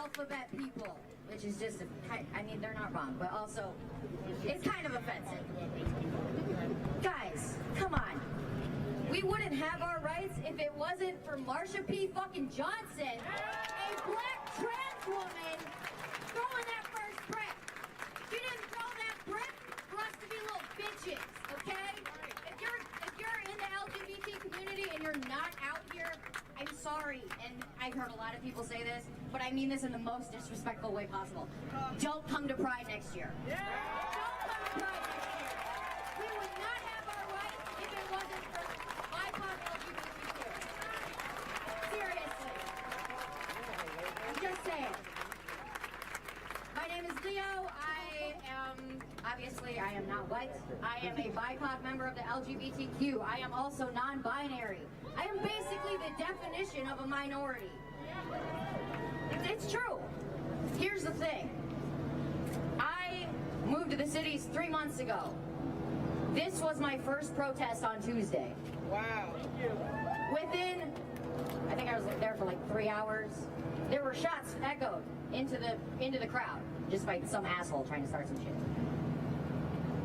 alphabet people, which is just, I mean, they're not wrong, but also, it's kind of offensive. Guys, come on. We wouldn't have our rights if it wasn't for Marsha P. fucking Johnson, a black trans woman, throwing that first brick. She didn't throw that brick for us to be little bitches, okay? If you're in the LGBT community and you're not out here, I'm sorry, and I've heard a lot of people say this, but I mean this in the most disrespectful way possible. Don't come to Pride next year. Don't come to Pride next year. We would not have our rights if it wasn't for BIPOC LGBTQ. Seriously. I'm just saying. My name is Leo. Obviously, I am not white. I am a BIPOC member of the LGBTQ. I am also non-binary. I am basically the definition of a minority. It's true. Here's the thing. I moved to the cities 3 months ago. This was my first protest on Tuesday. Wow. Within, I think I was there for like 3 hours, there were shots echoed into the crowd just by some asshole trying to start some shit.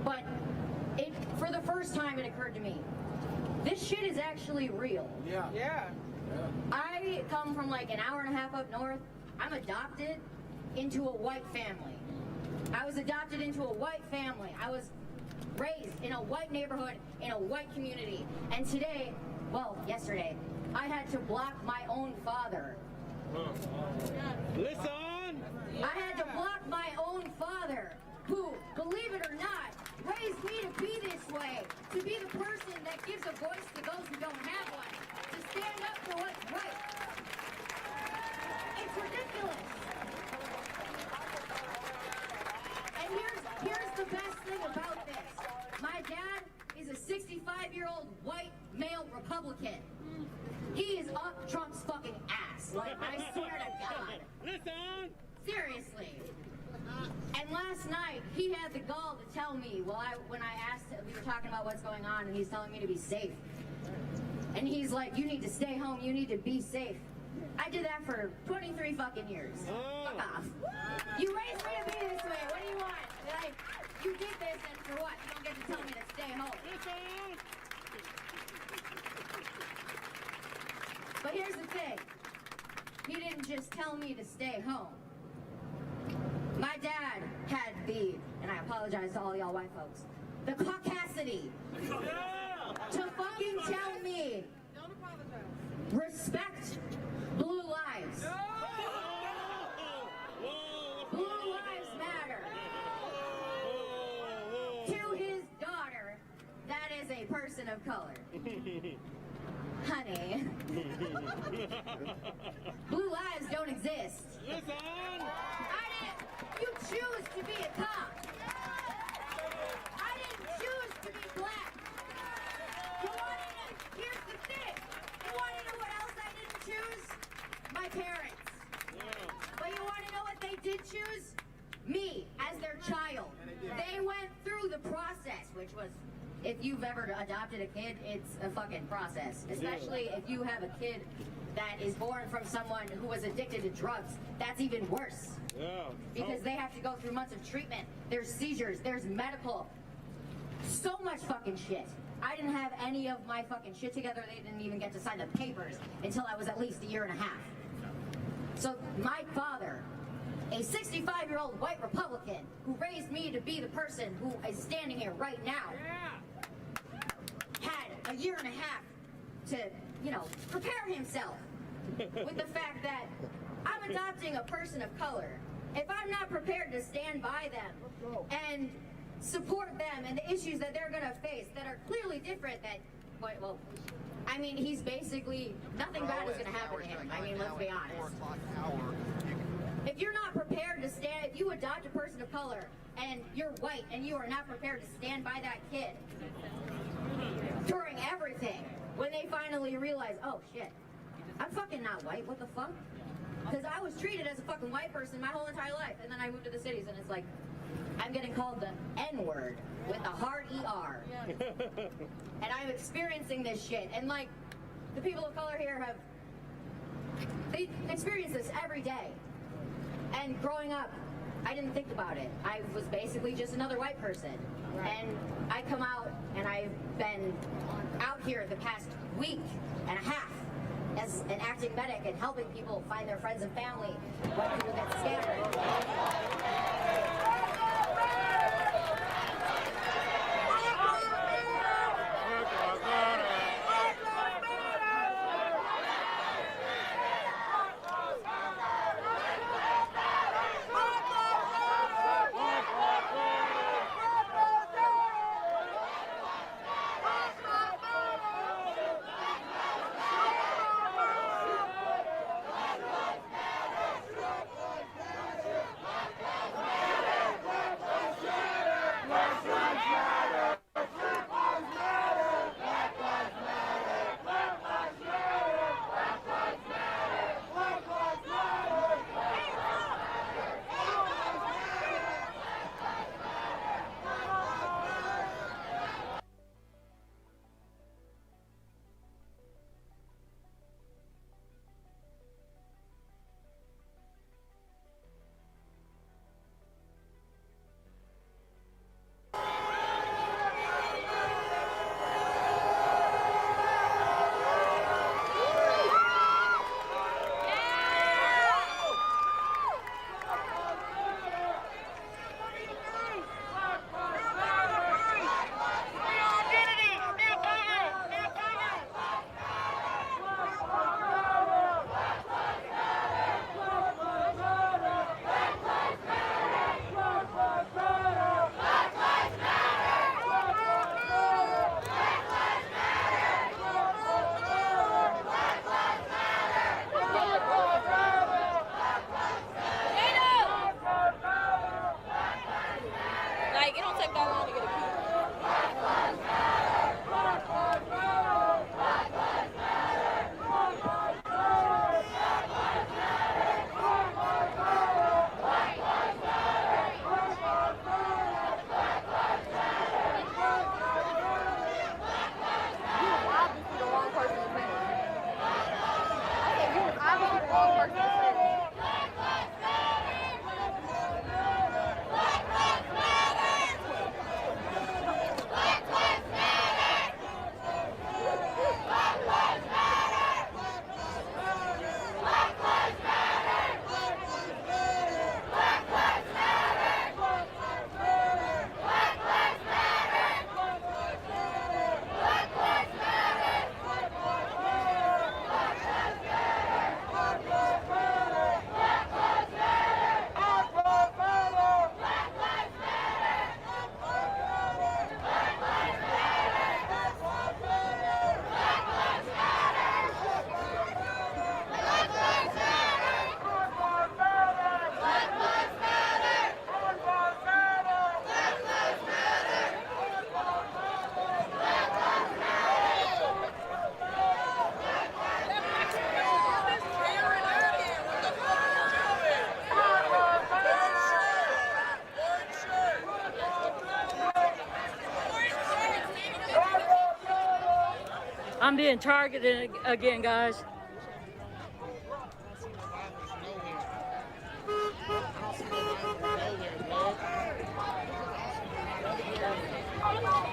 But for the first time it occurred to me, this shit is actually real. Yeah. I come from like an hour and a half up north. I'm adopted into a white family. I was adopted into a white family. I was raised in a white neighborhood, in a white community. And today, well, yesterday, I had to block my own father. Listen! I had to block my own father, who, believe it or not, raised me to be this way, to be the person that gives a voice to those who don't have one, to stand up for what's right. It's ridiculous. And here's the best thing about this. My dad is a 65-year-old white male Republican. He is up Trump's fucking ass. Like, I swear to God. Listen! Seriously. And last night, he had the gall to tell me, when I asked him, we were talking about what's going on, and he's telling me to be safe. And he's like, you need to stay home, you need to be safe. I did that for 23 fucking years. Fuck off. You raised me to be this way, what do you want? You did this, and for what? You don't get to tell me to stay home. But here's the thing. He didn't just tell me to stay home. My dad had and I apologize to all y'all white folks, the caucasity to fucking tell me, Don't apologize. respect blue lives. Blue lives matter. To his daughter, that is a person of color. Honey, blue lives don't exist. You choose to be a cop. I didn't choose to be black. Here's the thing. You want to know what else I didn't choose? My parents. But you want to know what they did choose? Me, as their child. They went through the process, which was, if you've ever adopted a kid, it's a fucking process. Especially if you have a kid that is born from someone who was addicted to drugs. That's even worse. Because they have to go through months of treatment. There's seizures, there's medical. So much fucking shit. I didn't have any of my fucking shit together. They didn't even get to sign the papers until I was at least a year and a half. So my father, a 65-year-old white Republican who raised me to be the person who is standing here right now, had a year and a half to, prepare himself with the fact that I'm adopting a person of color. If I'm not prepared to stand by them and support them and the issues that they're going to face that are clearly different, he's basically, nothing bad is going to happen to him. Let's be honest. If you're not prepared to stand, if you adopt a person of color and you're white and you are not prepared to stand by that kid during everything, when they finally realize, oh shit, I'm fucking not white, what the fuck? Because I was treated as a fucking white person my whole entire life, and then I moved to the cities and it's like, I'm getting called the N-word with a hard ER. And I'm experiencing this shit, and like, the people of color here they experience this every day. And growing up, I didn't think about it. I was basically just another white person. Right. And I come out, and I've been out here the past week and a half as an acting medic and helping people find their friends and family when people get scattered. I'm being targeted again, guys.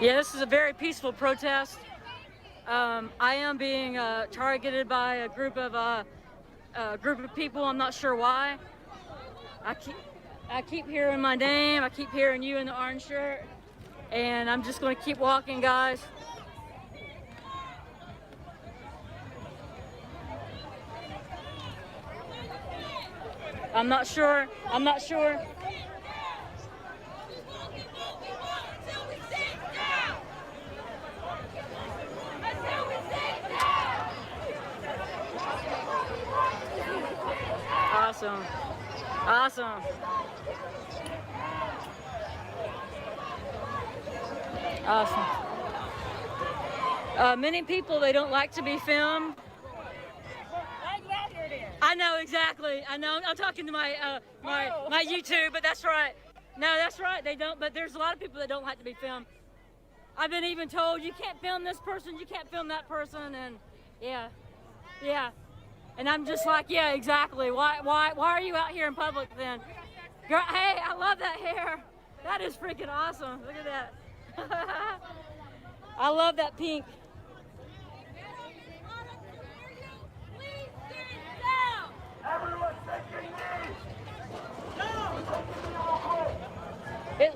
Yeah, this is a very peaceful protest. I am being targeted by a group of people. I'm not sure why. I keep hearing my name. I keep hearing you in the orange shirt, and I'm just going to keep walking, guys. I'm not sure. I'm not sure. Awesome. Awesome. Awesome. Many people, they don't like to be filmed. I know, exactly. I know. I'm talking to my my YouTube, but that's right. No, that's right. They don't. But there's a lot of people that don't like to be filmed. I've been even told you can't film this person, you can't film that person, and yeah, yeah. And I'm just like, yeah, exactly. Why are you out here in public then? Girl, hey, I love that hair. That is freaking awesome. Look at that. I love that pink. Everyone take your knees! No! And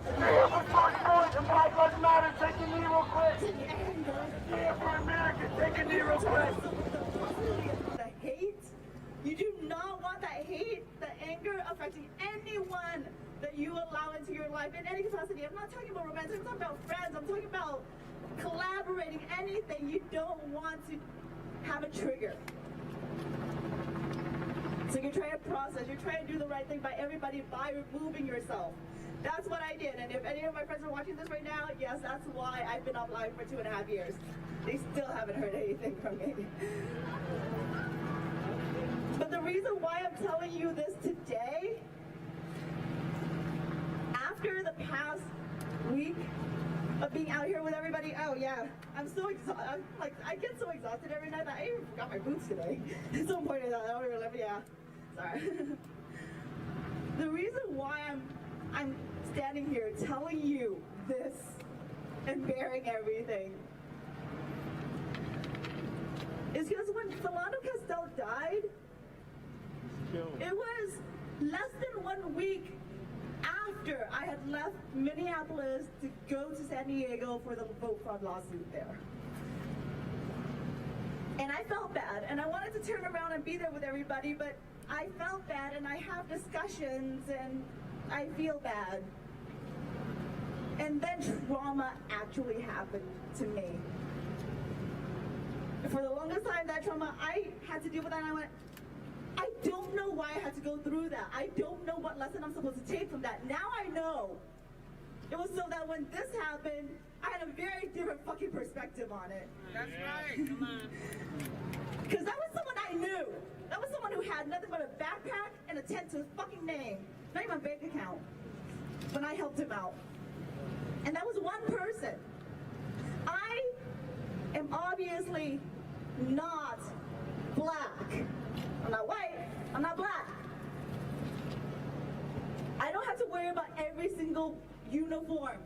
Black Lives Matter, take a knee real quick! Yeah, for America, take a knee real quick! The hate, you do not want that hate, the anger affecting anyone that you allow into your life in any capacity. I'm not talking about romance, I'm talking about friends, I'm talking about collaborating, anything. You don't want to have a trigger. So you're trying to process, you're trying to do the right thing by everybody by removing yourself. That's what I did, and if any of my friends are watching this right now, yes, that's why I've been offline for 2.5 years. They still haven't heard anything from me. But the reason why I'm telling you this today, after the past week of being out here with everybody, oh yeah, I'm so exhausted. I get so exhausted every night that I even forgot my boots today. At some point I thought, oh, yeah, sorry. The reason why I'm standing here telling you this and bearing everything is because when Philando Castile died, it was less than 1 week after I had left Minneapolis to go to San Diego for the vote fraud lawsuit there. And I felt bad, and I wanted to turn around and be there with everybody, but I felt bad, and I have discussions, and I feel bad. And then trauma actually happened to me. For the longest time, that trauma, I had to deal with that, and I went, I don't know why I had to go through that. I don't know what lesson I'm supposed to take from that. Now I know. It was so that when this happened, I had a very different fucking perspective on it. That's right, come on. Because that was someone I knew. That was someone who had nothing but a backpack and a tent to his fucking name. Not even a bank account. When I helped him out. And that was one person. I am obviously not black. I'm not white, I'm not black. I don't have to worry about every single uniform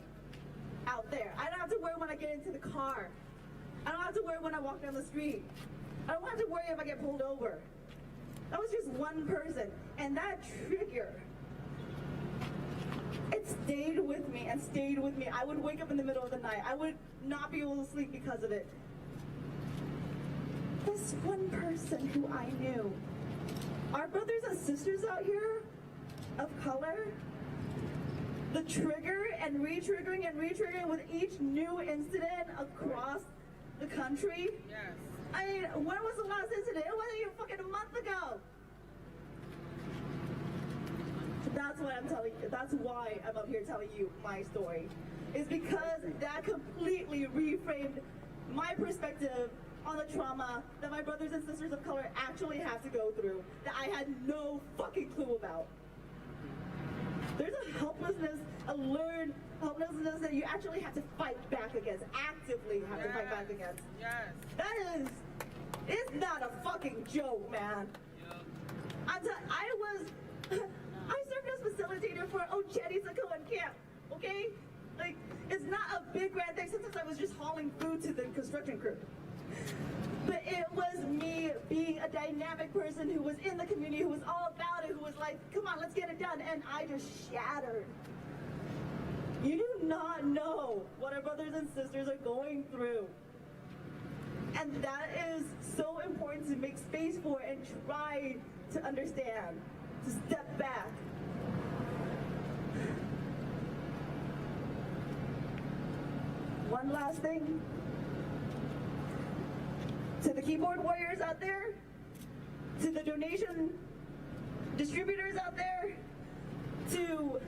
out there. I don't have to worry when I get into the car. I don't have to worry when I walk down the street. I don't have to worry if I get pulled over. That was just one person. And that trigger, it stayed with me and stayed with me. I would wake up in the middle of the night. I would not be able to sleep because of it. This one person who I knew, our brothers and sisters out here of color, the trigger and re-triggering with each new incident across the country. Yes. I mean, when was the last incident? It wasn't even fucking a month ago. That's what I'm telling you. That's why I'm up here telling you my story. Is because that completely reframed my perspective on the trauma that my brothers and sisters of color actually have to go through that I had no fucking clue about. There's a helplessness, a learned helplessness that you actually have to fight back against, actively have to fight back against. Yes. That is, it's not a fucking joke, man. I served as facilitator for Oceti Sakoan camp, okay? Like, it's not a big grand thing. Sometimes I was just hauling food to the construction crew. But it was me being a dynamic person who was in the community, who was all about it, who was like, come on, let's get it done. And I just shattered. You do not know what our brothers and sisters are going through. And that is so important to make space for and try to understand, to step back. One last thing. To the keyboard warriors out there, to the donation distributors out there, to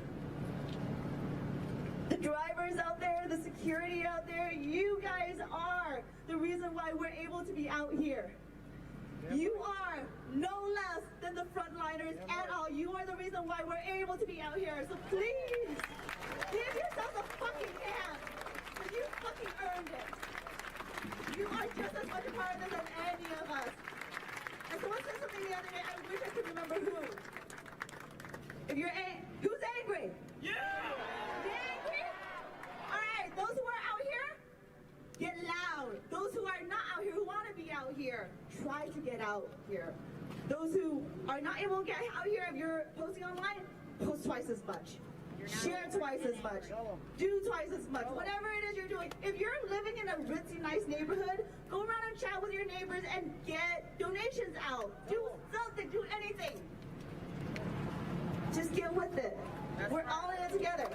the drivers out there, the security out there, you guys are the reason why we're able to be out here. You are no less than the frontliners at all. You are the reason why we're able to be out here. So please, give yourself a fucking hand. Because you fucking earned it. You are just as much a part of this as any of us. And someone said something the other day, I wish I could remember who. If you're who's angry? Yeah! You angry? All right, those who are out here, get loud. Those who are not out here, who want to be out here, try to get out here. Those who are not able to get out here, if you're posting online, post twice as much. Share twice as much. Do twice as much. Whatever it is you're doing. If you're living in a ritzy, nice neighborhood, go around and chat with your neighbors and get donations out. Do something. Do anything. Just get with it. We're all in it together.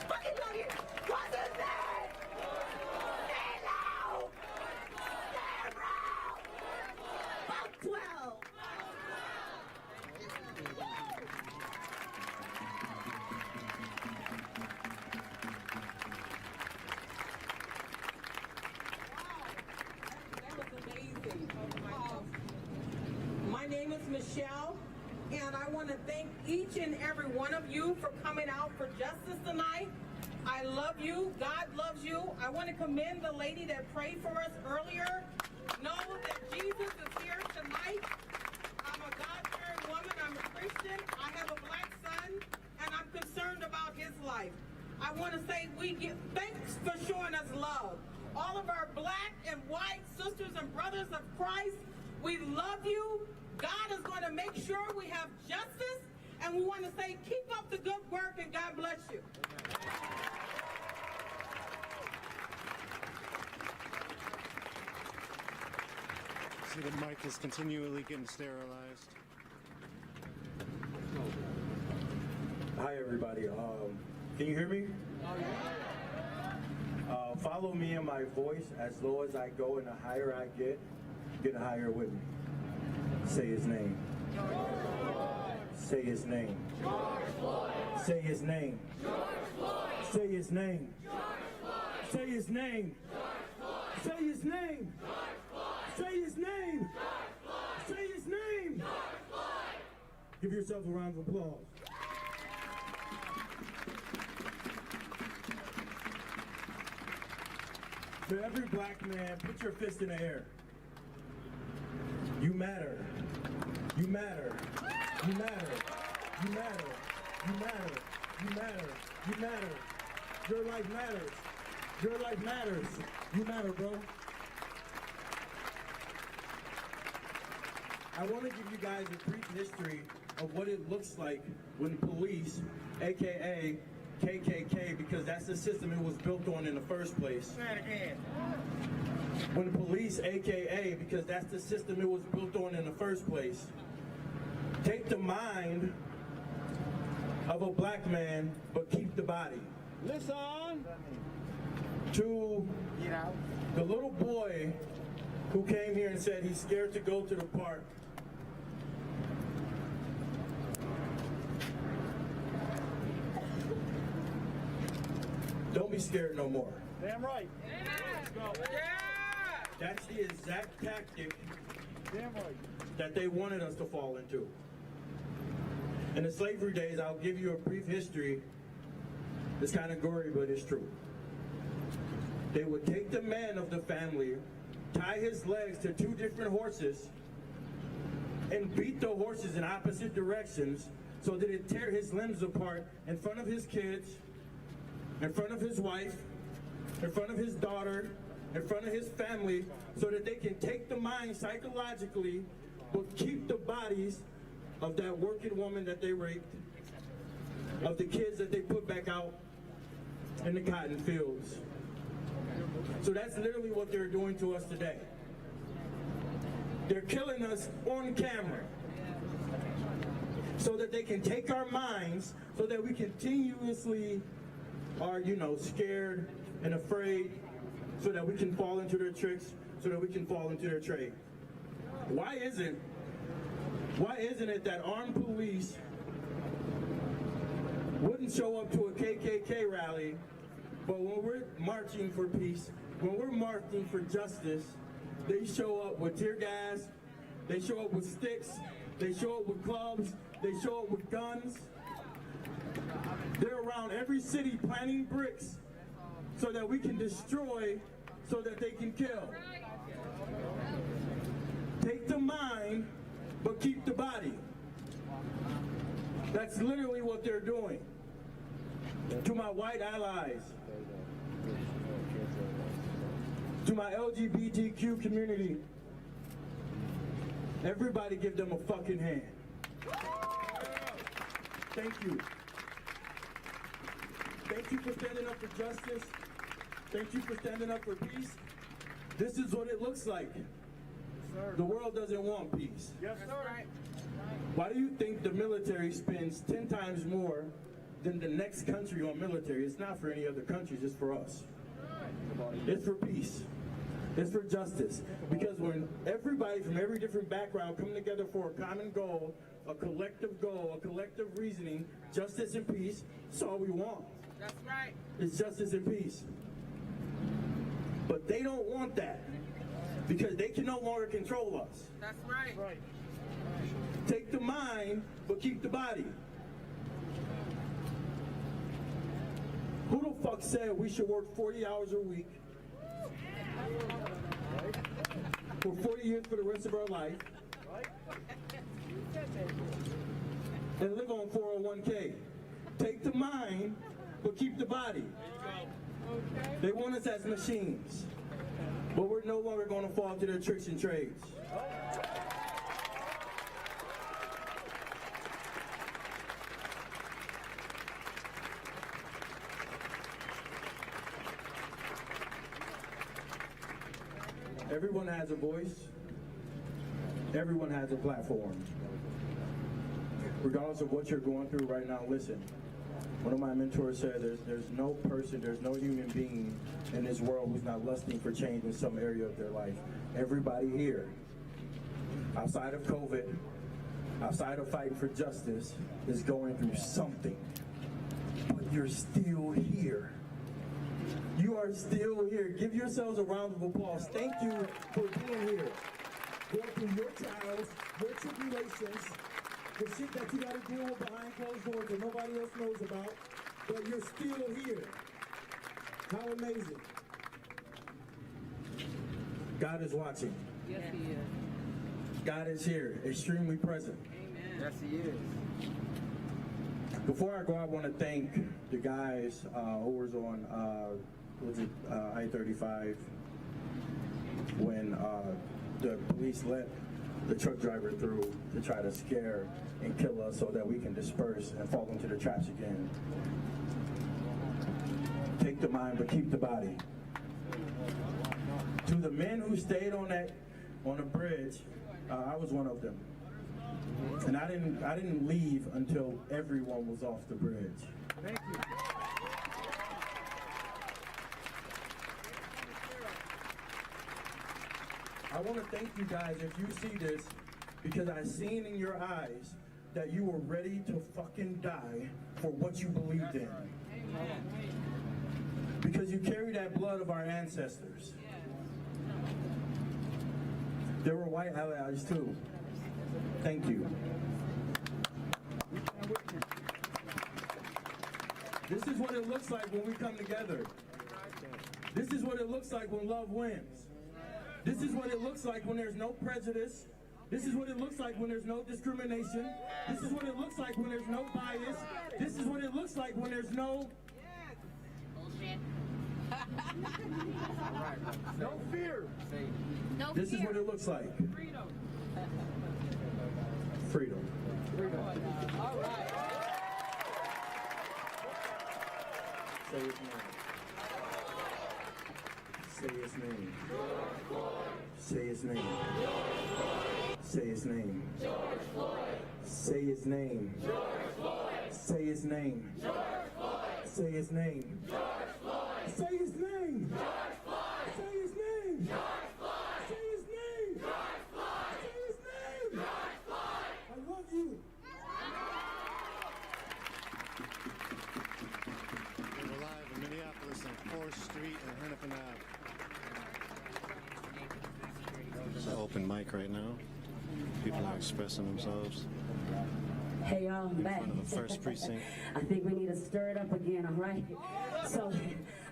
Fucking love you. What's his name? Say loud. Say loud. Fuck 12. That was amazing. My name is Michelle, and I want to thank each and every one of you for coming out for justice tonight. I love you. God loves you. I want to commend the lady that prayed for us earlier. Know that Jesus is here tonight. I'm a God-fearing woman. I'm a Christian. I have a black son, and I'm concerned about his life. I want to say we give thanks for showing us love. All of our black and white sisters and brothers of Christ, we love you. God is going to make sure we have justice, and we want to say keep up the good work, and God bless you. See, the mic is continually getting sterilized. Hi everybody. Can you hear me? Follow me in my voice. As low as I go and the higher I get higher with me. Say his name. Say his name. Say his name. Say his name. Say his name. Say his name. Say his name. Say his name. Give yourself a round of applause. To every black man, put your fist in the air. You matter. You matter. You matter. You matter. You matter. You matter. You matter. Your life matters. Your life matters. You matter, bro. I want to give you guys a brief history of what it looks like when police, aka KKK, because that's the system it was built on in the first place. Say it again. When police, aka, because that's the system it was built on in the first place, take the mind of a black man, but keep the body. Listen. To the little boy who came here and said he's scared to go to the park. Don't be scared no more. Damn right. Let's go. That's the exact tactic Damn right. that they wanted us to fall into. In the slavery days, I'll give you a brief history. It's kind of gory, but it's true. They would take the man of the family, tie his legs to two different horses, and beat the horses in opposite directions so that it tear his limbs apart in front of his kids, in front of his wife, in front of his daughter, in front of his family, so that they can take the mind psychologically, but keep the bodies of that working woman that they raped, of the kids that they put back out in the cotton fields. So that's literally what they're doing to us today. They're killing us on camera so that they can take our minds, so that we continuously are, scared and afraid, so that we can fall into their tricks, so that we can fall into their trade. Why isn't it that armed police wouldn't show up to a KKK rally, but when we're marching for peace, when we're marching for justice, they show up with tear gas, they show up with sticks, they show up with clubs, they show up with guns. They're around every city planting bricks so that we can destroy, so that they can kill. Take the mind my white allies, to my LGBTQ community, everybody give them a fucking hand. Thank you. Thank you for standing up for justice. Thank you for standing up for peace. This is what it looks like. The world doesn't want peace. Yes, sir. Why do you think the military spends 10 times more than the next country on military? It's not for any other countries, it's for us. It's for peace. It's for justice. Because when everybody from every different background come together for a common goal, a collective reasoning, justice and peace, that's all we want. That's right. It's justice and peace. But they don't want that because they can no longer control us. That's right. Take the mind, but keep the body. Who the fuck said we should work 40 hours a week for 40 years for the rest of our life and live on 401k? Take the mind, but keep the body. They want us as machines, but we're no longer going to fall to their tricks and trades. Everyone has a voice. Everyone has a platform. Regardless of what you're going through right now, listen. One of my mentors said there's no person, there's no human being in this world who's not lusting for change in some area of their life. Everybody here, outside of COVID, outside of fighting for justice, is going through something. But you're still here. You are still here. Give yourselves a round of applause. Thank you for being here. Going through your trials, your tribulations, the shit that you gotta deal with behind closed doors that nobody else knows about, but you're still here. How amazing. God is watching. Yes, he is. God is here, extremely present. Amen. Yes, he is. Before I go, I want to thank the guys who was on I-35 when the police let the truck driver through to try to scare and kill us so that we can disperse and fall into the traps again. Take the mind, but keep the body. To the men who stayed on the bridge, I was one of them. And I didn't leave until everyone was off the bridge. Thank you. I want to thank you guys if you see this, because I seen in your eyes that you were ready to fucking die for what you believed in. Because you carry that blood of our ancestors. There were white allies too. Thank you. This is what it looks like when we come together. This is what it looks like when love wins. This is what it looks like when there's no prejudice. This is what it looks like when there's no discrimination. This is what it looks like when there's no bias. This is what it looks like when there's no No fear. No This is fear. what it looks like. Freedom. Freedom. All right. Say his name. Say his name. Say his name. Say his name. Say his name. Say his name. Say his name. Say his name. Say his name. Say his name. Say his name. I love you. We're live in Minneapolis on 4th Street and Hennepin Ave. It's an open mic right now. People are expressing themselves Hey y'all, I'm in back. front of the 1st Precinct. I think we need to stir it up again, all right? So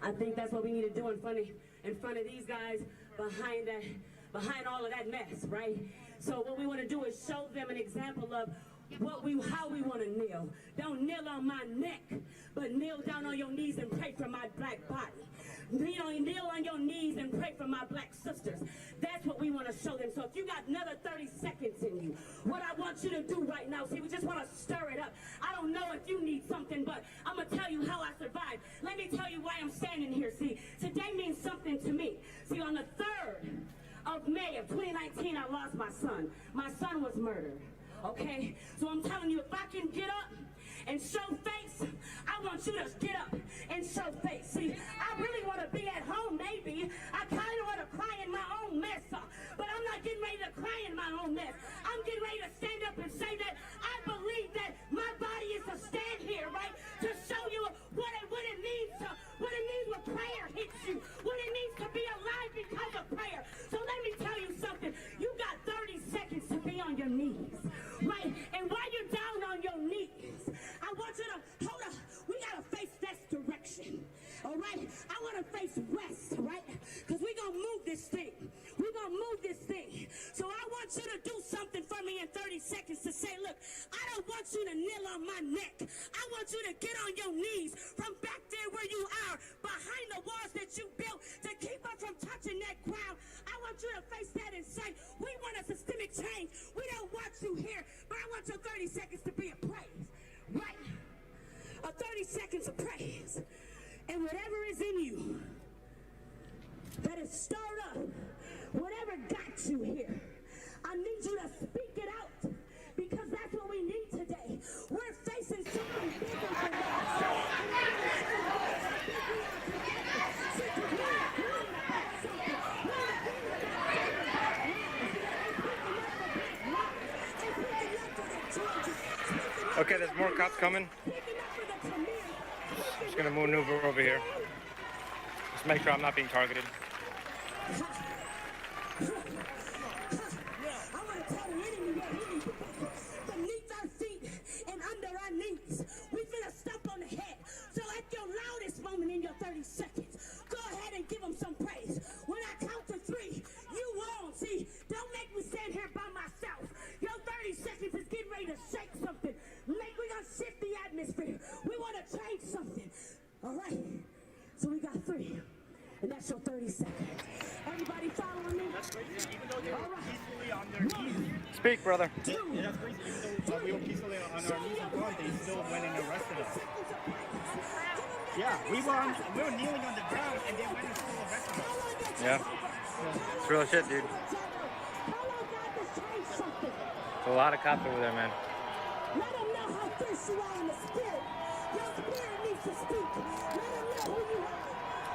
I think that's what we need to do in front of these guys behind all of that mess, right? So what we want to do is show them an example of how we want to kneel. Don't kneel on my neck, but kneel down on your knees and pray for my black body. Kneel on your knees and pray for my black sisters. That's what we want to show them. So if you got another 30 seconds in you, what I want you to do right now, see, we just want to stir it up. I don't know if you need something, but I'm going to tell you how I survived. Let me tell you why I'm standing here. See, today means something to me. See, on the 3rd of May of 2019, I lost my son. My son was murdered. Okay? So I'm telling you, if I can get up and show face, I want you to get up and show face. See, I really want to be at home, maybe. I kind of want to cry in my own mess, but I'm not getting ready to cry in my own mess. I'm getting ready to stand up and say that I believe that my body is to stand here, right, to show you what it means when prayer hits you, what it means to be alive because of prayer. So let me tell you something. You got 30 seconds to be on your knees, right? And while you're down on your knees, I want you to, hold up, we got to face this direction, all right? I want to face west, right? Because we're going to move this thing. We're going to move this thing. So I want you to do something for me in 30 seconds to say, look, I don't want you to kneel on my neck. I want you to get on your knees from back there where you are, behind the walls that you built to keep us from touching that ground. I want you to face that and say, we want a systemic change. We don't want you here, but I want your 30 seconds to be a praise, right? A 30 seconds of praise. And whatever is in you that is stirred up, whatever got you here, I need you to speak it out, because that's what we need today. We're facing something bigger than that. Okay, there's more cops coming. Just gonna maneuver over here. Just make sure I'm not being targeted. I want to tell the enemy where he needs to be. Beneath our feet and under our knees. We finna stomp on the head. So at your loudest moment in your 30 seconds, go ahead and give him some praise. When I count to 3, you won't. See, don't make me stand here by myself. Your 30 seconds is getting ready to shake something. We're gonna shift the atmosphere. We want to change something. All right. So we got 3. And that's your 30 seconds. Everybody following me? That's crazy. Even though they were peacefully on their knees. Speak, brother. Yeah, that's crazy. Even though we were peacefully on our knees in front, they still went and arrested us. Yeah, we were kneeling on the ground and they went and still arrested us. Yeah. It's real shit, dude. There's a lot of cops over there, man. Let them know how fierce you are in the spirit. Your spirit needs to speak. Let them know who you are.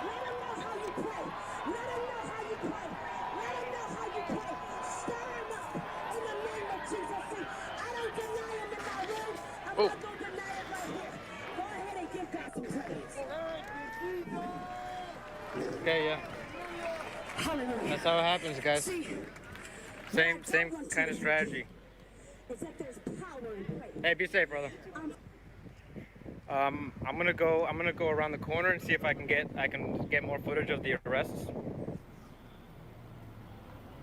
Let them know how you pray. Let them know how you pray. Let them know how you pray. Stir them up in the name of Jesus. See, I don't deny him in my room. I'm not going to deny it right here. Go ahead and give God some praise. Okay, yeah. Hallelujah. That's how it happens, guys. See, Same kind of strategy. is that there's power in praise. Hey, be safe, brother. I'm gonna go around the corner and see if I can get more footage of the arrests.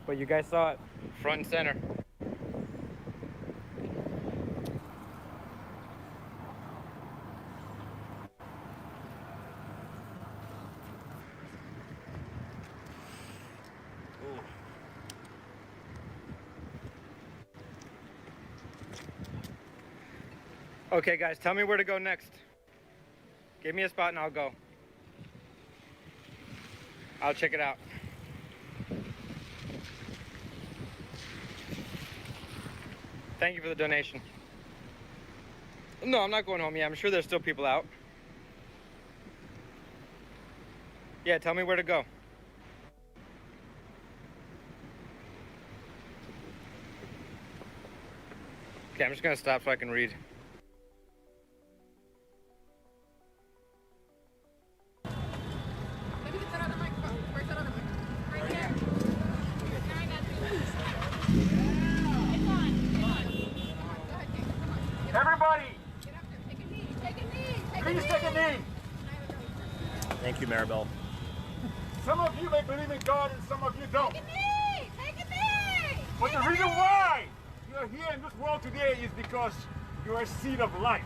But you guys saw it front and center. Okay, guys, tell me where to go next. Give me a spot and I'll go. I'll check it out. Thank you for the donation. No, I'm not going home yet. I'm sure there's still people out. Yeah, tell me where to go. Okay, I'm just gonna stop so I can read. Everybody! Please take a knee! Thank you, Maribel. Some of you may believe in God and some of you don't. Take a knee! Take a knee! But the reason why you you're here in this world today is because you're a seed of life.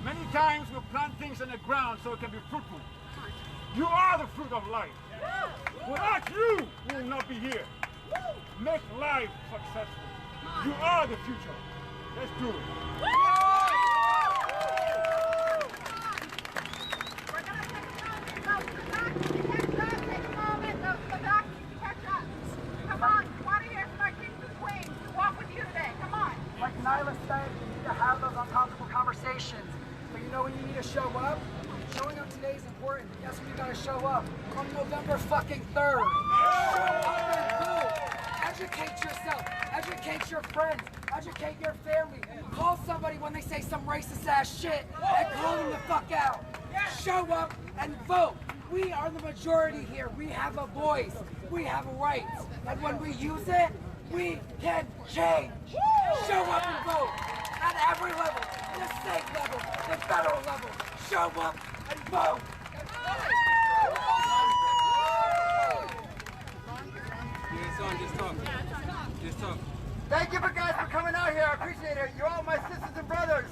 Many times we plant things in the ground so it can be fruitful. You are the fruit of life. Without you, we will not be here. Make life successful. You are the future. Let's do it. Like Nyla said, you need to have those uncomfortable conversations. But you know when you need to show up? Showing up today is important. But guess when you gotta show up? On November fucking 3rd. Show up and go. Educate yourself. Educate your friends. Educate your family. Call somebody when they say some racist ass shit and call them the fuck out. Show up and vote. We are the majority here. We have a voice. We have rights. And when we use it, we can change. Show up and vote at every level, the state level, the federal level. Show up and vote. Just talk. Thank you guys for coming out here. I appreciate it. You're all my sisters and brothers.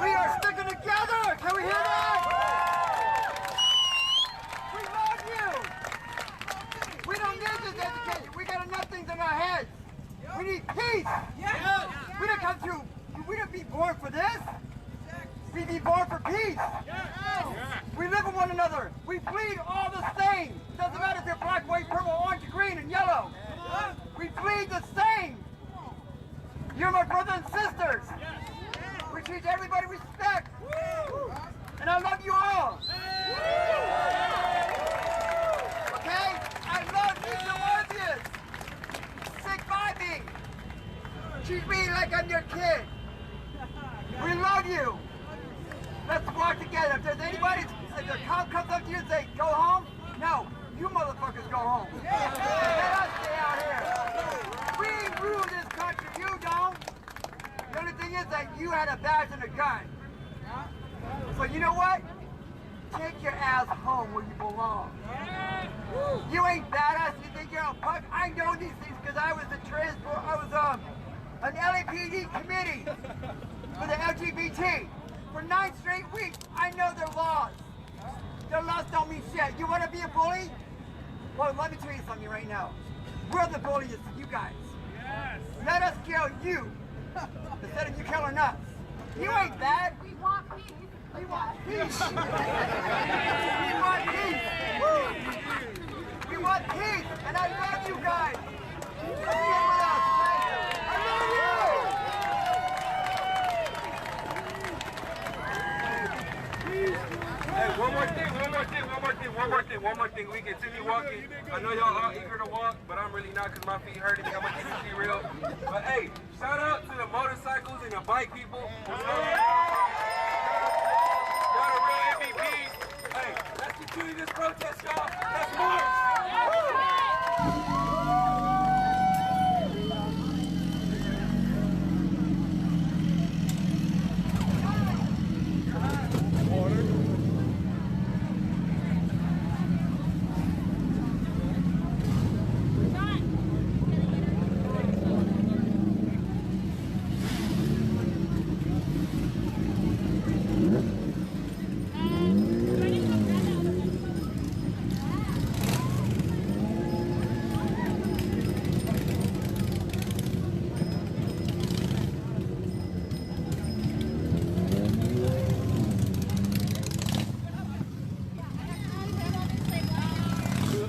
We are sticking together. Can we hear that? We love you. We don't need this education. We got enough things in our heads. We need peace. We didn't come through. We didn't be born for this. We be born for peace. We live with one another. We bleed all the same. Doesn't matter if you're black, white, purple, orange, green, and yellow. We bleed the same. You're my brothers and sisters. We treat everybody respect. And I love you all. Okay? I love each one of you. Stick by me. Treat me like I'm your kid. We love you. Let's walk together. If there's anybody, if the cop comes up to you and say, go home, no, you motherfuckers go home. Let us stay out here. We rule this country, you don't. The only thing is that you had a badge and a gun. So you know what? Take your ass home where you belong. You ain't badass, you think you're a punk? I know these things because I was an LAPD committee for the LGBT. For 9 straight weeks, I know their laws. Their laws don't mean shit. You want to be a bully? Well, let me tell you something right now. We're the bullies to you guys. Yes. Let us kill you instead of you killing us. You ain't bad. We want peace. We want peace. We want peace. We want peace. And I love you guys. Come in with us, okay? I love you. Hey, one more thing. We continue walking. I know y'all all eager to walk, but I'm really not because my feet hurting. I'm gonna keep it real. But hey, shout out to the motorcycles and the bike people. Y'all the real MVPs. Hey, let's continue this protest, y'all. Let's march.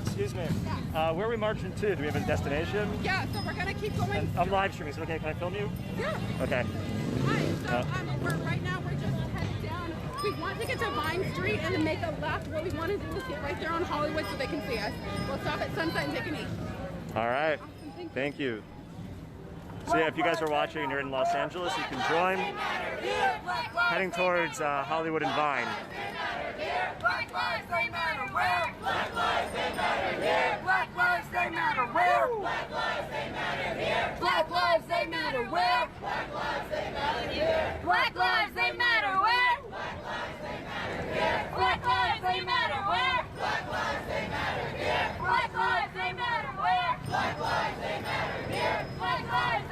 Excuse me. Where are we marching to? Do we have a destination? Yeah, so we're gonna keep going. And I'm live streaming, so okay, can I film you? Yeah. Okay. Hi. So right now we're just headed down. We want to get to Vine Street and then make a left. What we want to do is get right there on Hollywood so they can see us. We'll stop at Sunset and take an eat. All right. Thank you. So yeah, if you guys are watching and you're in Los Angeles, you can join. Heading towards Hollywood and Vine. Black lives, they matter where? Black lives, they matter here. Black lives, they matter where? Black lives, they matter here. Black lives, they matter where? Black lives, they matter here. Black lives, they matter where? Black lives, they matter here. Black lives, they matter where? Black lives, they matter here. Black lives, they matter where? Black lives, they matter here. Black lives,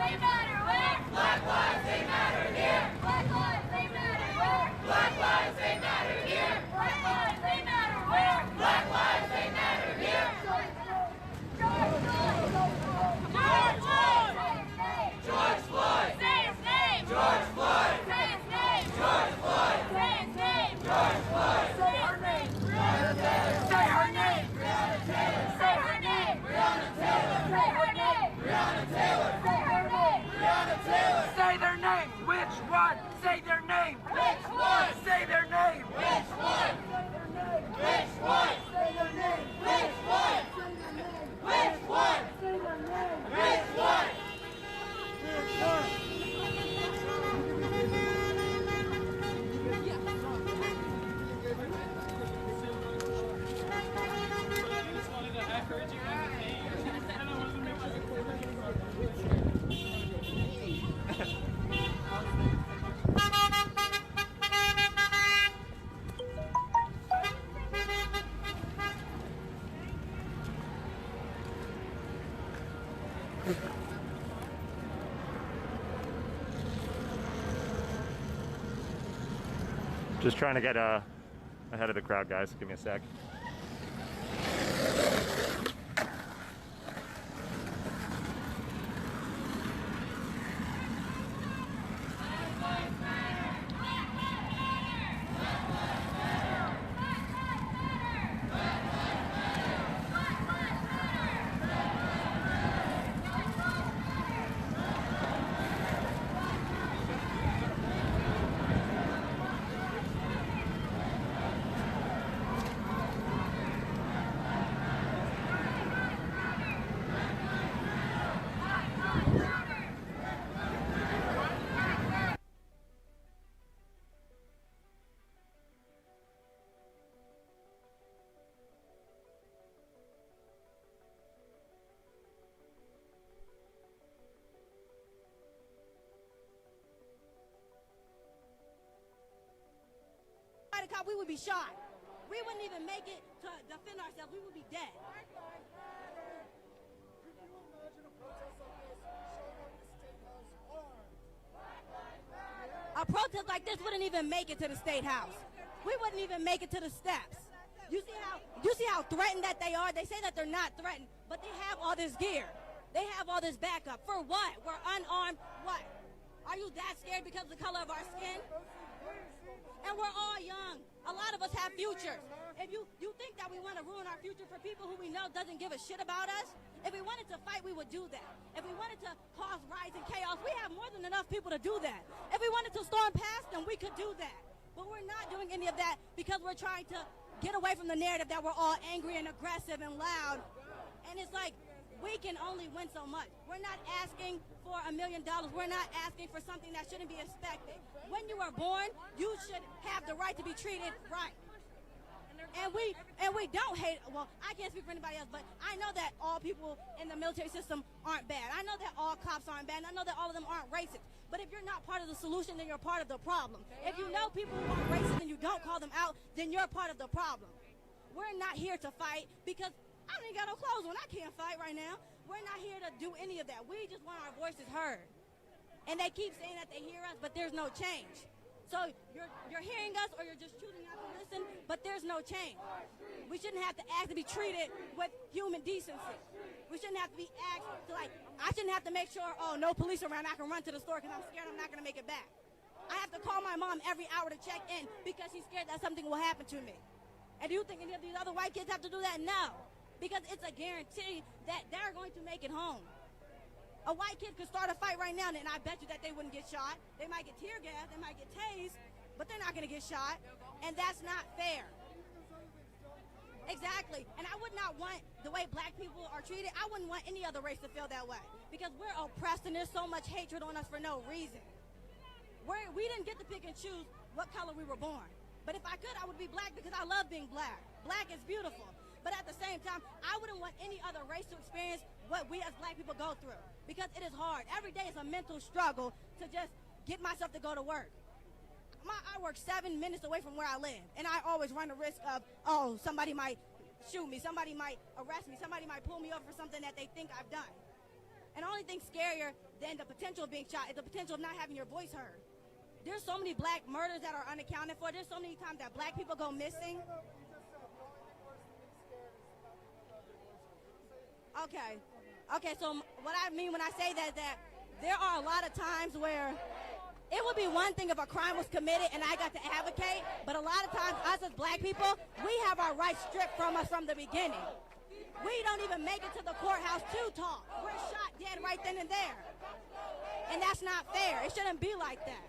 Just trying to get ahead of the crowd, guys. Give me a sec. We would be shot. We wouldn't even make it to defend ourselves. We would be dead. A protest like this wouldn't even make it to the State House. We wouldn't even make it to the steps. You see how threatened that they are? They say that they're not threatened, but they have all this gear. They have all this backup. For what? We're unarmed. What? Are you that scared because of the color of our skin? And we're all young. A lot of us have futures. If you think that we want to ruin our future for people who we know doesn't give a shit about us, if we wanted to fight, we would do that. If we wanted to cause riots and chaos, we have more than enough people to do that. If we wanted to storm past them, we could do that. But we're not doing any of that because we're trying to get away from the narrative that we're all angry and aggressive and loud. And it's like, we can only win so much. We're not asking for $1 million. We're not asking for something that shouldn't be expected. When you are born, you should have the right to be treated right. And we don't hate, well, I can't speak for anybody else, but I know that all people in the military system aren't bad. I know that all cops aren't bad. I know that all of them aren't racist. But if you're not part of the solution, then you're part of the problem. If you know people who aren't racist and you don't call them out, then you're part of the problem. We're not here to fight because I don't even got no clothes on. I can't fight right now. We're not here to do any of that. We just want our voices heard. And they keep saying that they hear us, but there's no change. So you're hearing us or you're just choosing not to listen, but there's no change. We shouldn't have to ask to be treated with human decency. We shouldn't have to be asked to, like, I shouldn't have to make sure, oh, no police around, I can run to the store because I'm scared I'm not going to make it back. I have to call my mom every hour to check in because she's scared that something will happen to me. And do you think any of these other white kids have to do that? No. Because it's a guarantee that they're going to make it home. A white kid could start a fight right now, and I bet you that they wouldn't get shot. They might get tear gas, they might get tased, but they're not going to get shot, and that's not fair. Exactly, and I would not want the way black people are treated. I wouldn't want any other race to feel that way because we're oppressed, and there's so much hatred on us for no reason. We didn't get to pick and choose what color we were born. But if I could, I would be black because I love being black. Black is beautiful. But at the same time, I wouldn't want any other race to experience what we as black people go through because it is hard. Every day is a mental struggle to just get myself to go to work. I work 7 minutes away from where I live, and I always run the risk of, oh, somebody might shoot me, somebody might arrest me, somebody might pull me over for something that they think I've done. And the only thing scarier than the potential of being shot is the potential of not having your voice heard. There's so many black murders that are unaccounted for. There's so many times that black people go missing. Okay, so what I mean when I say that is that there are a lot of times where it would be one thing if a crime was committed and I got to advocate, but a lot of times us as black people, we have our rights stripped from us from the beginning. We don't even make it to the courthouse to talk. We're shot dead right then and there. And that's not fair. It shouldn't be like that.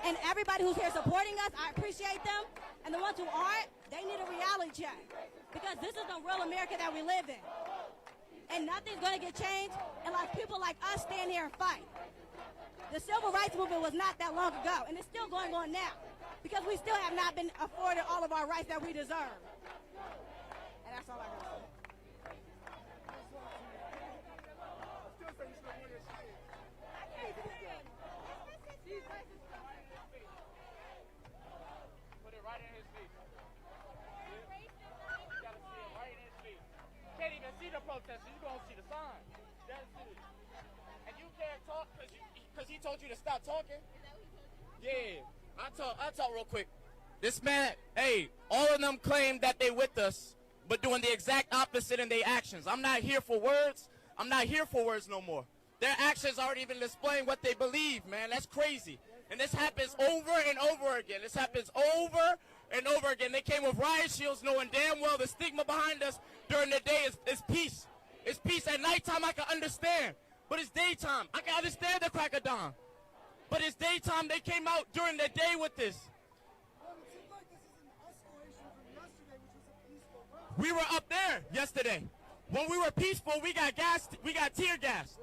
And everybody who's here supporting us, I appreciate them. And the ones who aren't, they need a reality check. Because this is the real America that we live in. And nothing's going to get changed unless people like us stand here and fight. The civil rights movement was not that long ago, and it's still going on now. Because we still have not been afforded all of our rights that we deserve. And that's all I got to say. Put it right in his face. You gotta see it right in his face. Can't even see see the protesters. You gonna see the sign. That's it. And you can't talk because he told you to stop talking. Yeah, I talk real quick. This man, hey, all of them claim that they with us, but doing the exact opposite in their actions. I'm not here for words. I'm not here for words no more. Their actions aren't even displaying what they believe, man. That's crazy. And this happens over and over again. This happens over and over again. They came with riot shields knowing damn well the stigma behind us during the day is peace. It's peace. At nighttime I can understand, but it's daytime. I can understand the crack of dawn. But it's daytime. They came out during the day with this. We were up there yesterday. When we were peaceful, we got gassed. We got tear gassed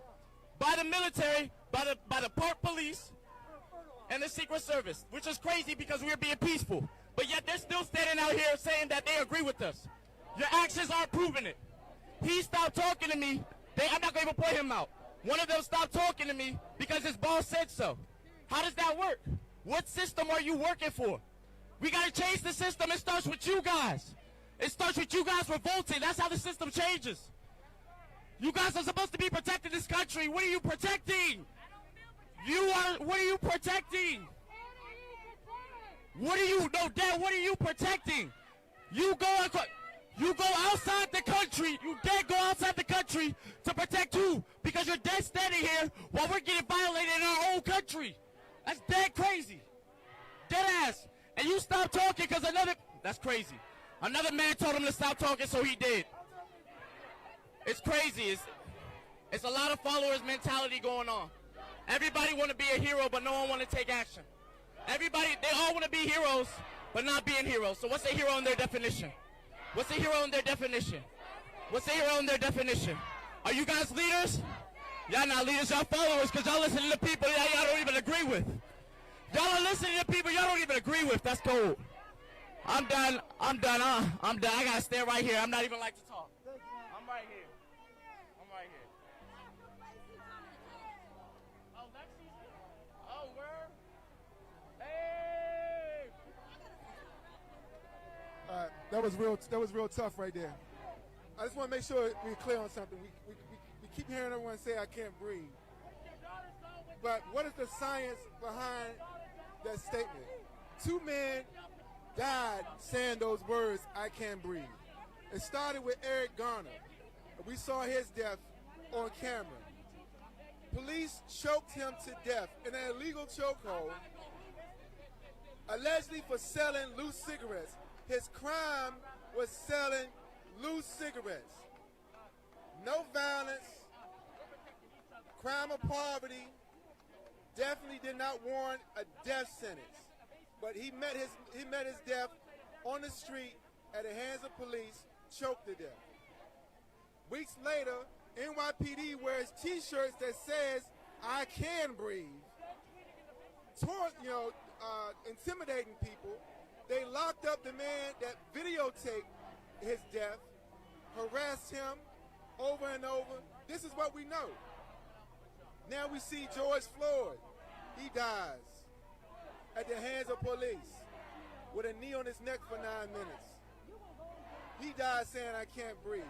by the military, by the park police, and the Secret Service, which is crazy because we were being peaceful. But yet they're still standing out here saying that they agree with us. Your actions aren't proving it. He stopped talking to me. I'm not going to even put him out. One of them stopped talking to me because his boss said so. How does that work? What system are you working for? We got to change the system. It starts with you guys. It starts with you guys revolting. That's how the system changes. You guys are supposed to be protecting this country. What are you protecting? What are you protecting? What are you protecting? You go outside the country. You dare go outside the country to protect who? Because you're dead standing here while we're getting violated in our own country. That's dead crazy. Dead ass. And you stop talking because that's crazy. Another man told him to stop talking, so he did. It's crazy. It's a lot of followers mentality going on. Everybody want to be a hero, but no one want to take action. They all want to be heroes, but not being heroes. So what's a hero in their definition? What's a hero in their definition? What's a hero in their definition? Are you guys leaders? Y'all not leaders, y'all followers, because y'all listen to people y'all don't even agree with. Y'all are listening to people y'all don't even agree with. That's cold. I'm done. I gotta stay right here. I'm not even like to talk. I'm right here. Oh, Lexi's? Oh, where? Hey! That was real tough right there. I just want to make sure we're clear on something. We keep hearing everyone say I can't breathe. But what is the science behind that statement? 2 men died saying those words, I can't breathe. It started with Eric Garner. We saw his death on camera. Police choked him to death in an illegal chokehold, allegedly for selling loose cigarettes. His crime was selling loose cigarettes. No violence, crime of poverty, definitely did not warrant a death sentence. But he met his death on the street at the hands of police, choked to death. Weeks later, NYPD wears T-shirts that says, I can breathe. Intimidating people. They locked up the man that videotaped his death, harassed him over and over. This is what we know. Now we see George Floyd. He dies at the hands of police with a knee on his neck for 9 minutes. He died saying, I can't breathe.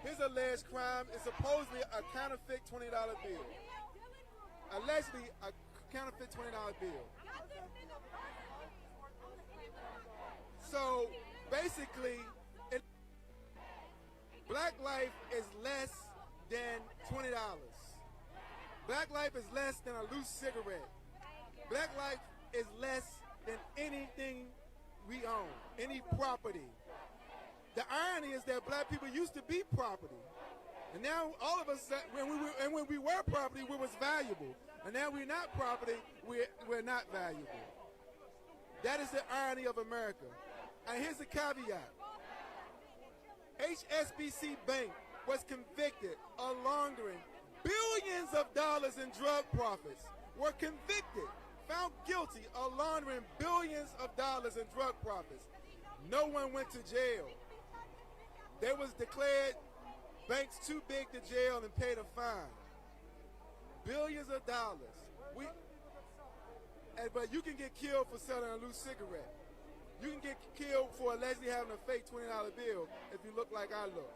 His alleged crime is supposedly a counterfeit $20 bill. Allegedly a counterfeit $20 bill. So basically, black life is less than $20. Black life is less than a loose cigarette. Black life is less than anything we own, any property. The irony is that black people used to be property. And now all of us, when we were property, we was valuable. And now we're not property, we're not valuable. That is the irony of America. And here's the caveat. HSBC Bank was convicted of laundering billions of dollars in drug profits, were convicted, found guilty of laundering billions of dollars in drug profits. No one went to jail. They was declared banks too big to jail and paid a fine. Billions of dollars. But you can get killed for selling a loose cigarette. You can get killed for allegedly having a fake $20 bill if you look like I look.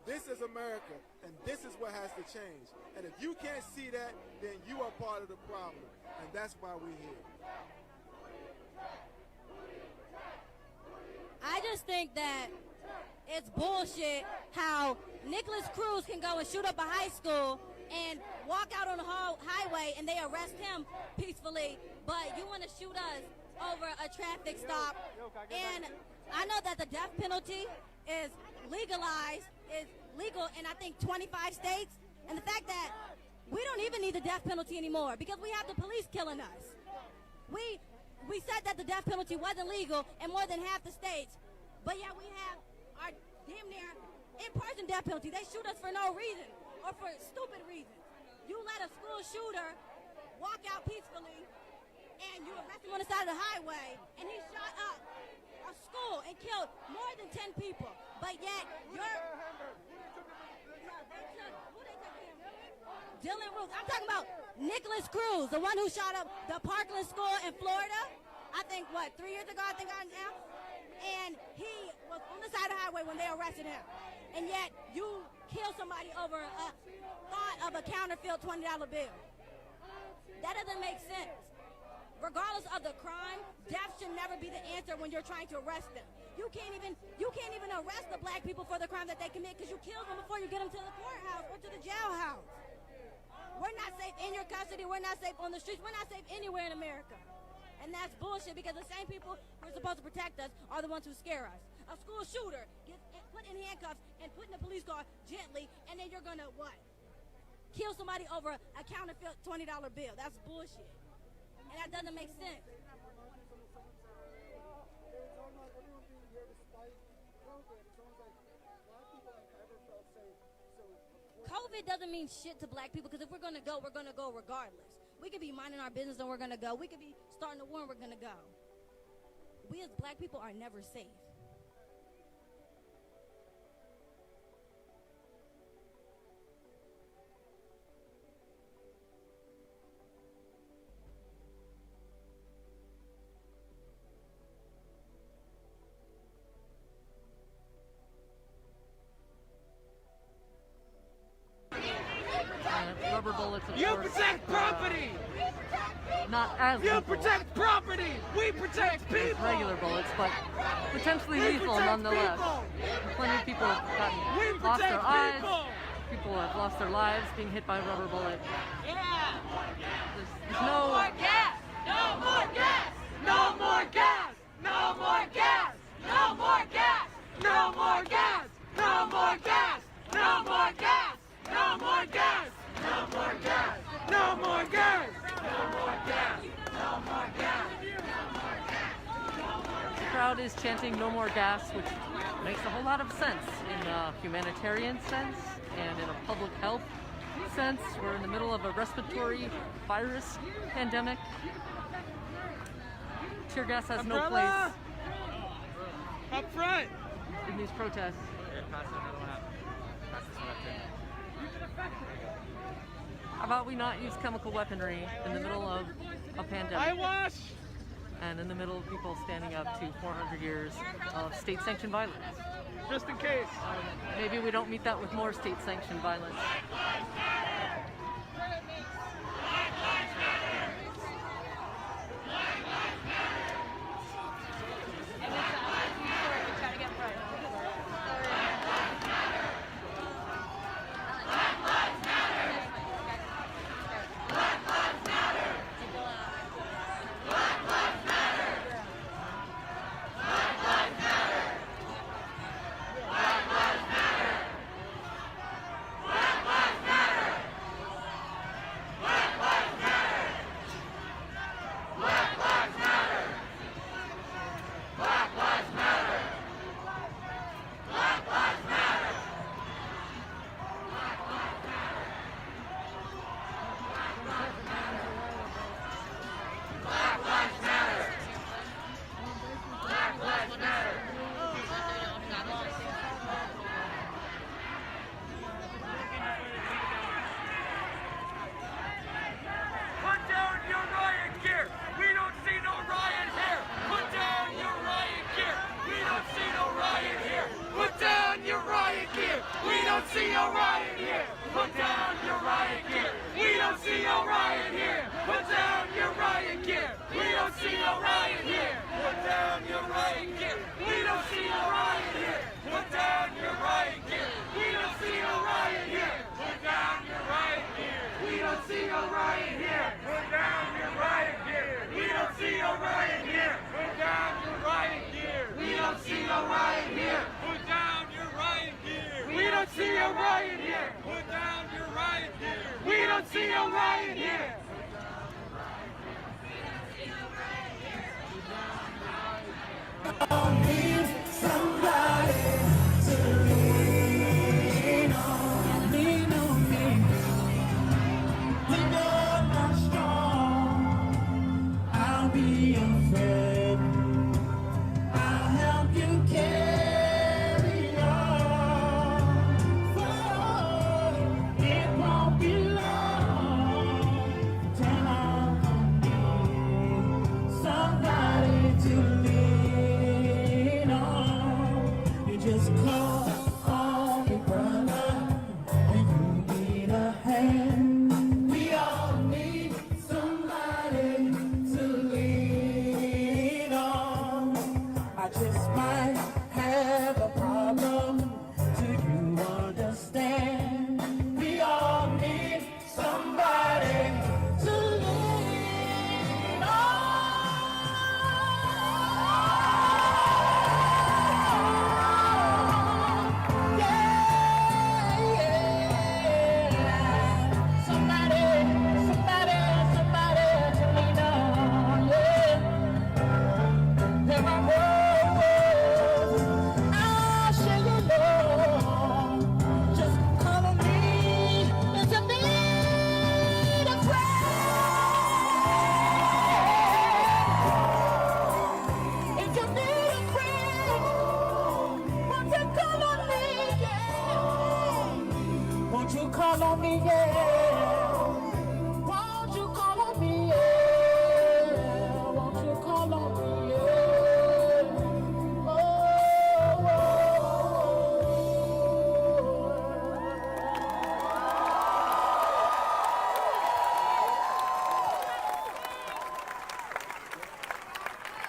This is America, and this is what has to change. And if you can't see that, then you are part of the problem, and that's why we're here. I just think that it's bullshit how Nicholas Cruz can go and shoot up a high school and walk out on the highway and they arrest him peacefully, but you want to shoot us over a traffic stop. And I know that the death penalty is legalized, is legal in I think 25 states, and the fact that we don't even need the death penalty anymore because we have the police killing us. We said that the death penalty wasn't legal in more than half the states, but yet we have our damn near in-person death penalty. They shoot us for no reason or for stupid reasons. You let a school shooter walk out peacefully and you arrest him on the side of the highway and he shot up a school and killed more than 10 people, but yet Dylan Roof. I'm talking about Nicholas Cruz, the one who shot up the Parkland School in Florida. I think, 3 years ago, I think I announced. And he was on the side of the highway when they arrested him. And yet, you kill somebody over a thought of a counterfeit $20 bill. That doesn't make sense. Regardless of the crime, death should never be the answer when you're trying to arrest them. You can't even arrest the black people for the crime that they commit because you kill them before you get them to the courthouse or to the jailhouse. We're not safe in your custody. We're not safe on the streets. We're not safe anywhere in America. And that's bullshit because the same people who are supposed to protect us are the ones who scare us. A school shooter gets put in handcuffs and put in a police car gently, and then you're going to what? Kill somebody over a counterfeit $20 bill. That's bullshit. And that doesn't make sense. COVID doesn't mean shit to black people because if we're going to go regardless. We could be minding our business and we're going to go. We could be starting a war and we're going to go. We as black people are never safe. Rubber bullets, of You course, protect property! not as You lethal protect property! We protect as people! regular bullets, but potentially We lethal protect nonetheless. people! Plenty of people have lost their eyes. People have lost their lives being hit by a rubber bullet. Yeah! There's no more gas! No more gas! No more gas! No more gas! No more gas! No more gas! No more gas! No more gas! No more gas! No more gas! No more gas! No more gas! No more gas! The crowd is chanting "No more gas," which makes a whole lot of sense in a humanitarian sense and in a public health sense. We're in the middle of a respiratory virus pandemic. Tear gas has no place up front in these protests. How about we not use chemical weaponry in the middle of a pandemic? Eyewash! And in the middle of people standing up to 400 years of state-sanctioned violence. Just in case. Maybe we don't meet that with more state-sanctioned violence. your riot gear. Put down your riot gear. We don't see your riot gear. Put down your riot gear. We don't see your riot gear. Put down your riot gear. We don't see your riot gear. Put down your riot gear. We don't see your riot gear. Put down your riot gear. We don't see your riot gear. Put down your riot gear. We don't see your riot gear. Put down your riot gear. We don't see your riot gear. Put down your riot gear. We don't see your riot gear. Put down your riot gear. We don't see your riot gear. Somebody to lean on me. We know I'm strong. I'll be your friend. I'll help you carry on. For it won't be long till I'll need somebody to lean on. You just call on me, brother, when you need a hand. We all need somebody to lean on. I just might have a problem. Do you understand? We all need somebody to lean on. Won't you call on me, yeah? Won't you call on me, yeah? Won't you call on me, yeah?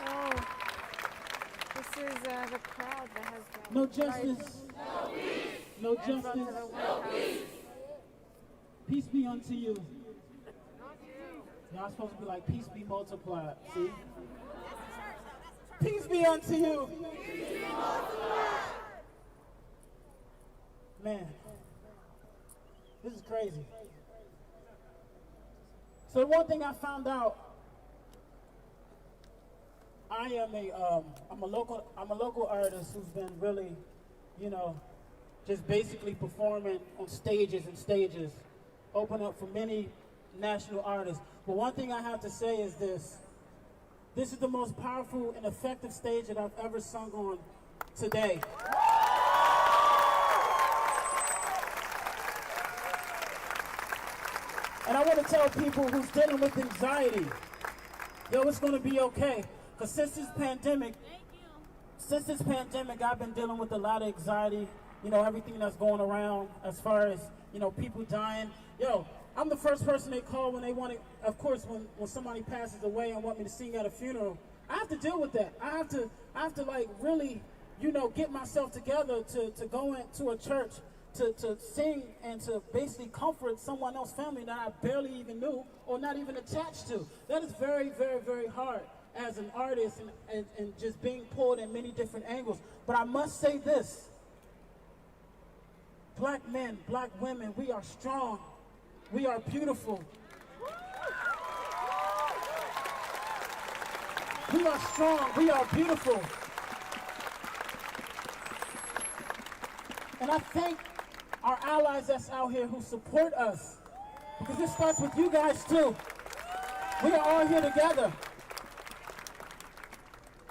Oh, this is the crowd that has been. No justice. No justice. No peace. Peace be unto you. Y'all supposed to be like, peace be multiplied. See? Peace be unto you. Man, this is crazy. So one thing I found out, I'm a local artist who's been really, just basically performing on stages and stages, open up for many national artists. But one thing I have to say is this. This is the most powerful and effective stage that I've ever sung on today. And I want to tell people who's dealing with anxiety, yo, it's going to be okay. Because since this pandemic, I've been dealing with a lot of anxiety, everything that's going around as far as, people dying. Yo, I'm the first person they call when they want to, of course, when somebody passes away and want me to sing at a funeral. I have to deal with that. I have to like really, get myself together to go into a church to sing and to basically comfort someone else's family that I barely even knew or not even attached to. That is very, very, very hard as an artist and just being pulled in many different angles. But I must say this. Black men, black women, we are strong. We are beautiful. We are strong. We are beautiful. And I thank our allies that's out here who support us. Because this starts with you guys too. We are all here together.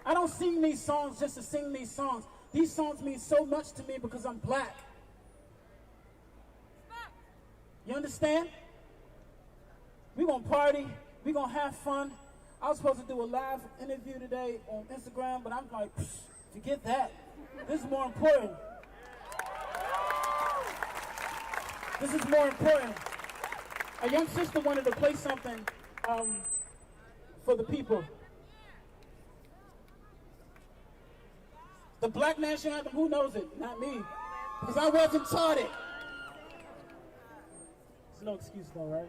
I don't sing these songs just to sing these songs. These songs mean so much to me because I'm black. You understand? We're going to party. We're going to have fun. I was supposed to do a live interview today on Instagram, but I'm like, forget that. This is more important. This is more important. A young sister wanted to play something for the people. The Black National Anthem, who knows it? Not me. Because I wasn't taught it. There's no excuse though, right?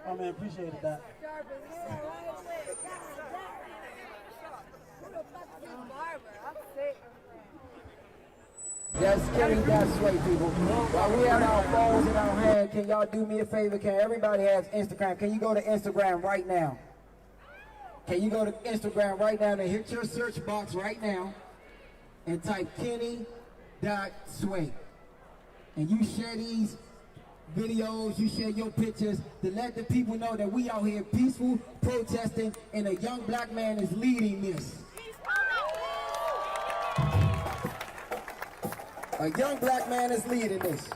Oh man, appreciated that. That's kidding, that's sweet, people. While we have our phones in our hand, can y'all do me a favor? Can everybody has Instagram? Can you go to Instagram right now? Can you go to Instagram right now and hit your search box right now and type Kenny.Sway. And you share these videos, you share your pictures to let the people know that we out here peaceful protesting and a young black man is leading this. A young black man is leading this.